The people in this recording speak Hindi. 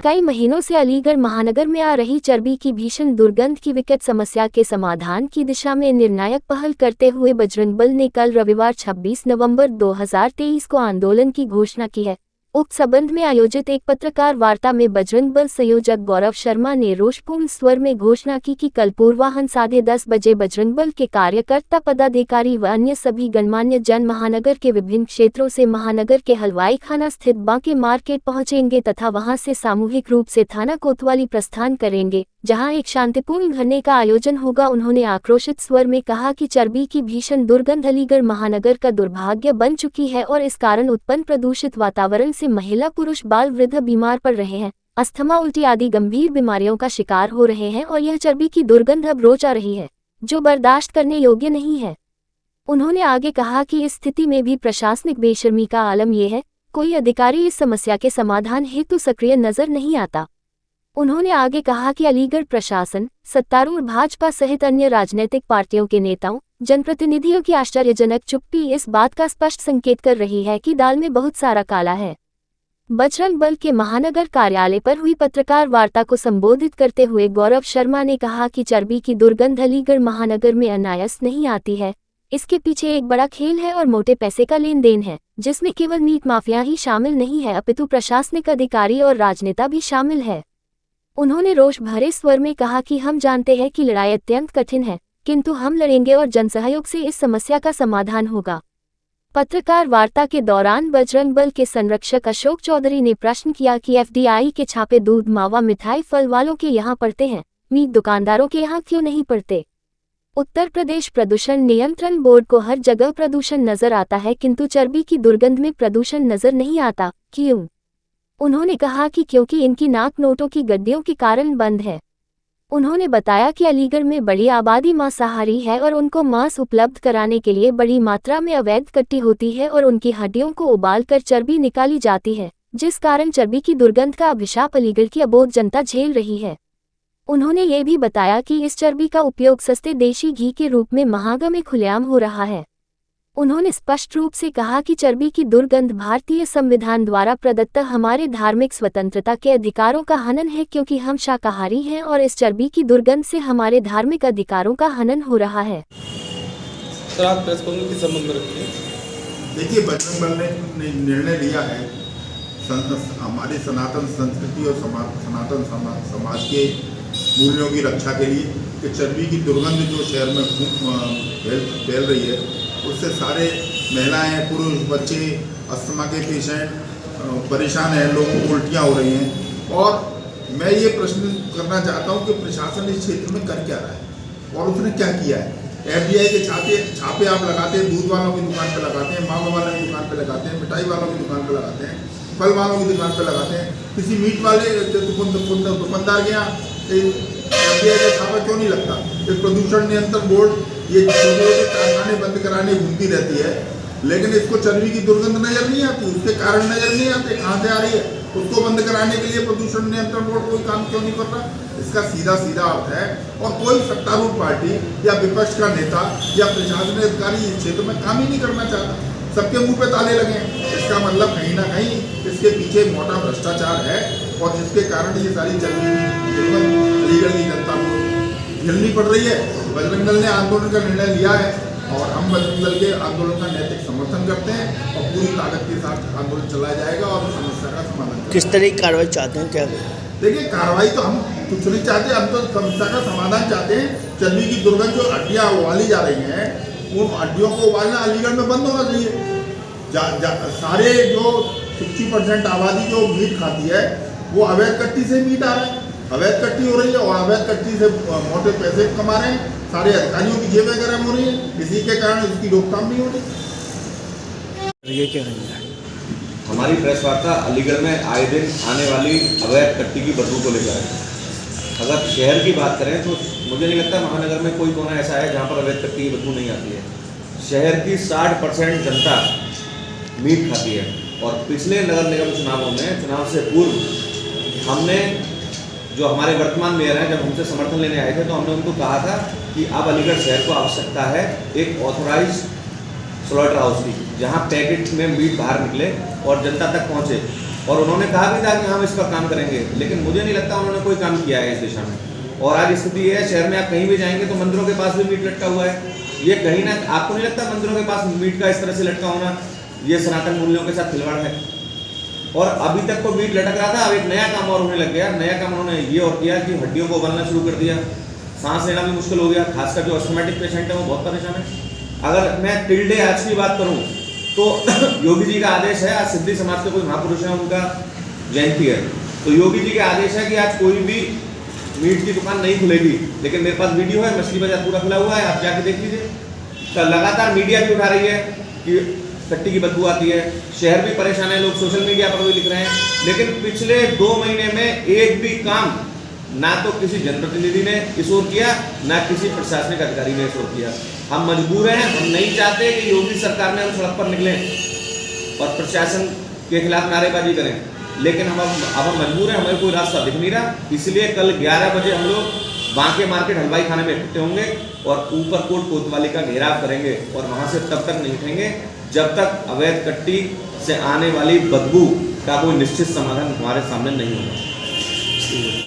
कई महीनों से अलीगढ़ महानगर में आ रही चर्बी की भीषण दुर्गंध की विकट समस्या के समाधान की दिशा में निर्णायक पहल करते हुए बजरंग दल ने कल रविवार 26 नवंबर 2023 को आंदोलन की घोषणा की है। उक्त संबंध में आयोजित एक पत्रकार वार्ता में बजरंग दल संयोजक गौरव शर्मा ने रोषपूर्ण स्वर में घोषणा की कि कल पूर्वाह्न 10:30 बजे बजरंग दल के कार्यकर्ता, पदाधिकारी व अन्य सभी गणमान्य जन महानगर के विभिन्न क्षेत्रों से महानगर के हलवाई खाना स्थित बांके मार्केट पहुंचेंगे तथा वहां से सामूहिक रूप से थाना कोतवाली प्रस्थान करेंगे, जहां एक शांतिपूर्ण धरने का आयोजन होगा। उन्होंने आक्रोशित स्वर में कहा कि चर्बी की भीषण दुर्गंध अलीगढ़ महानगर का दुर्भाग्य बन चुकी है और इस कारण उत्पन्न प्रदूषित वातावरण से महिला, पुरुष, बाल, वृद्ध बीमार पड़ रहे हैं, अस्थमा, उल्टी आदि गंभीर बीमारियों का शिकार हो रहे हैं और यह चर्बी की दुर्गंध अब रोज आ रही है, जो बर्दाश्त करने योग्य नहीं है। उन्होंने आगे कहा कि इस स्थिति में भी प्रशासनिक बेशर्मी का आलम यह है, कोई अधिकारी इस समस्या के समाधान हेतु सक्रिय नजर नहीं आता। उन्होंने आगे कहा कि अलीगढ़ प्रशासन, सत्तारूढ़ भाजपा सहित अन्य राजनीतिक पार्टियों के नेताओं, जनप्रतिनिधियों की आश्चर्यजनक चुप्पी इस बात का स्पष्ट संकेत कर रही है कि दाल में बहुत सारा काला है। बजरंग दल के महानगर कार्यालय पर हुई पत्रकार वार्ता को संबोधित करते हुए गौरव शर्मा ने कहा कि चर्बी की दुर्गंध अलीगढ़ महानगर में अनायास नहीं आती है, इसके पीछे एक बड़ा खेल है और मोटे पैसे का लेन देन है, जिसमें केवल मीट माफिया ही शामिल नहीं है अपितु प्रशासनिक अधिकारी और राजनेता भी शामिल है। उन्होंने रोष भरे स्वर में कहा कि हम जानते हैं कि लड़ाई अत्यंत कठिन है, किंतु हम लड़ेंगे और जनसहयोग से इस समस्या का समाधान होगा। पत्रकार वार्ता के दौरान बजरंग दल के संरक्षक अशोक चौधरी ने प्रश्न किया कि एफडीआई के छापे दूध, मावा, मिठाई, फल वालों के यहाँ पड़ते हैं, मीट दुकानदारों के यहाँ क्यों नहीं पड़ते? उत्तर प्रदेश प्रदूषण नियंत्रण बोर्ड को हर जगह प्रदूषण नजर आता है, किंतु चर्बी की दुर्गंध में प्रदूषण नजर नहीं आता, क्यों? उन्होंने कहा कि क्योंकि इनकी नाक नोटों की गड्डियों के कारण बंद है। उन्होंने बताया कि अलीगढ़ में बड़ी आबादी मांसाहारी है और उनको मांस उपलब्ध कराने के लिए बड़ी मात्रा में अवैध कट्टी होती है और उनकी हड्डियों को उबालकर चर्बी निकाली जाती है, जिस कारण चर्बी की दुर्गंध का अभिशाप अलीगढ़ की अबोध जनता झेल रही है। उन्होंने ये भी बताया कि इस चर्बी का उपयोग सस्ते देशी घी के रूप में महागा में खुलेआम हो रहा है। उन्होंने स्पष्ट रूप से कहा कि चर्बी की दुर्गंध भारतीय संविधान द्वारा प्रदत्त हमारे धार्मिक स्वतंत्रता के अधिकारों का हनन है, क्योंकि हम शाकाहारी हैं और इस चर्बी की दुर्गंध से हमारे धार्मिक अधिकारों का हनन हो रहा है। सर, आप प्रेस कॉन्फ्रेंस के संबंध में रखिए। देखिए, बजरंग दल ने निर्णय लिया है हमारी सनातन संस्कृति और सनातन समाज के मूल्यों की रक्षा के लिए कि चर्बी की दुर्गंध जो शहर में फैल रही है, उससे सारे महिलाएं, पुरुष, बच्चे, अस्थमा के पेशेंट परेशान हैं, लोगों को उल्टियाँ हो रही हैं। और मैं ये प्रश्न करना चाहता हूँ कि प्रशासन इस क्षेत्र में कर क्या रहा है और उसने क्या किया है। एफडीआई के छापे आप लगाते हैं, दूध वालों की दुकान पे लगाते हैं, मावा वालों की दुकान पे लगाते हैं, मिठाई वालों की दुकान पे लगाते हैं, फल वालों की दुकान पे लगाते हैं, किसी मीट वाले दुकानदार के यहाँ एफडीआई का छापा क्यों नहीं लगता? ये प्रदूषण नियंत्रण बोर्ड ये छोटे छोटे कारखाने बंद कराने घूमती रहती है, लेकिन इसको चर्बी की दुर्गंध नजर नहीं आती, उसके कारण नजर नहीं आते, कहाँ से आ रही है। उसको बंद कराने के लिए प्रदूषण नियंत्रण बोर्ड कोई काम क्यों नहीं कर रहा? इसका सीधा सीधा अर्थ है, और कोई सत्तारूढ़ पार्टी या विपक्ष का नेता या प्रशासनिक अधिकारी इस क्षेत्र में काम ही नहीं करना चाहता। सबके मुंह पे ताले लगे हैं। इसका मतलब कहीं ना कहीं इसके पीछे मोटा भ्रष्टाचार है और जिसके कारण ये सारी चर्बी की दुर्गंध अलीगढ़ की जनता को झेलनी पड़ रही है। बजरंग दल ने आंदोलन का निर्णय लिया है और हम बजरंग दल के आंदोलन का नैतिक समर्थन करते हैं और पूरी ताकत के साथ आंदोलन चलाया जाएगा और समस्या का समाधान। किस तरह की कार्रवाई चाहते हैं? क्या देखिए, कार्रवाई तो हम कुछ नहीं चाहते, हम तो समस्या का समाधान चाहते हैं। चर्बी की दुर्गंध जो हड्डियाँ उबाली जा रही हैं, उन हड्डियों को उबालना अलीगढ़ में बंद होना चाहिए। सारे जो 60% आबादी जो मीट खाती है वो अवैध कट्टी से मीट आ रहा है, अवैध कट्टी हो रही है और अवैध कट्टी से मोटे पैसे कमा रहे हैं। सारे अधिकारियों की जेबें गर्म हो रही है, इसी के कारण इसकी रोकथाम नहीं हो रही। ये क्या है? हमारी प्रेस वार्ता अलीगढ़ में आए दिन आने वाली अवैध कट्टी की बदबू को लेकर है। अगर शहर की बात करें तो मुझे नहीं लगता महानगर में कोई कोना ऐसा है जहाँ पर अवैध कट्टी की बदबू नहीं आती है। शहर की 60% जनता मीट खाती है और पिछले नगर निगम चुनाव से पूर्व हमने जो हमारे वर्तमान मेयर हैं, जब हमसे समर्थन लेने आए थे तो हमने उनको कहा था कि अब अलीगढ़ शहर को आवश्यकता है एक ऑथोराइज्ड स्लॉटर हाउस की, जहां पैकेट में मीट बाहर निकले और जनता तक पहुंचे। और उन्होंने कहा भी था कि हम इस पर काम करेंगे, लेकिन मुझे नहीं लगता उन्होंने कोई काम किया है इस दिशा में। और आज स्थिति ये है, शहर में आप कहीं भी जाएंगे तो मंदिरों के पास भी मीट लटका हुआ है। ये कहीं ना, आपको नहीं लगता मंदिरों के पास मीट का इस तरह से लटका होना ये सनातन मूल्यों के साथ खिलवाड़ है? और अभी तक तो मीट लटक रहा था, अब एक नया काम और होने लग गया। नया काम उन्होंने ये और किया कि हड्डियों को उबालना शुरू कर दिया, सांस लेना भी मुश्किल हो गया, खासकर जो अस्थमेटिक पेशेंट है वो बहुत परेशान है। अगर मैं टिल डे आज की बात करूँ तो योगी जी का आदेश है, आज सिद्धि समाज के कोई महापुरुष हैं, उनका जयंती है, तो योगी जी का आदेश है कि आज कोई भी मीट की दुकान नहीं खुलेगी। लेकिन मेरे पास वीडियो है, मछली बाजार पूरा खुला हुआ है, आप जाके देख लीजिए। तो लगातार मीडिया भी उठा रही है कि कट्टी की बदबू आती है, शहर भी परेशान है, लोग सोशल मीडिया पर भी लिख रहे हैं। लेकिन पिछले 2 महीने में एक भी काम ना तो किसी जनप्रतिनिधि ने इस ओर किया, ना किसी प्रशासनिक अधिकारी ने इस ओर किया। हम मजबूर हैं, हम नहीं चाहते कि योगी सरकार में हम सड़क पर निकलें और प्रशासन के खिलाफ नारेबाजी करें, लेकिन अब हम मजबूर हैं, हमें कोई रास्ता दिख नहीं रहा। इसलिए कल 11 बजे हम लोग बांके मार्केट हलवाई खाने में इकट्ठे होंगे और ऊपरकोट कोतवाली का घेराव करेंगे और वहाँ से तब तक नहीं उठेंगे जब तक अवैध कट्टी से आने वाली बदबू का कोई निश्चित समाधान हमारे सामने नहीं होगा।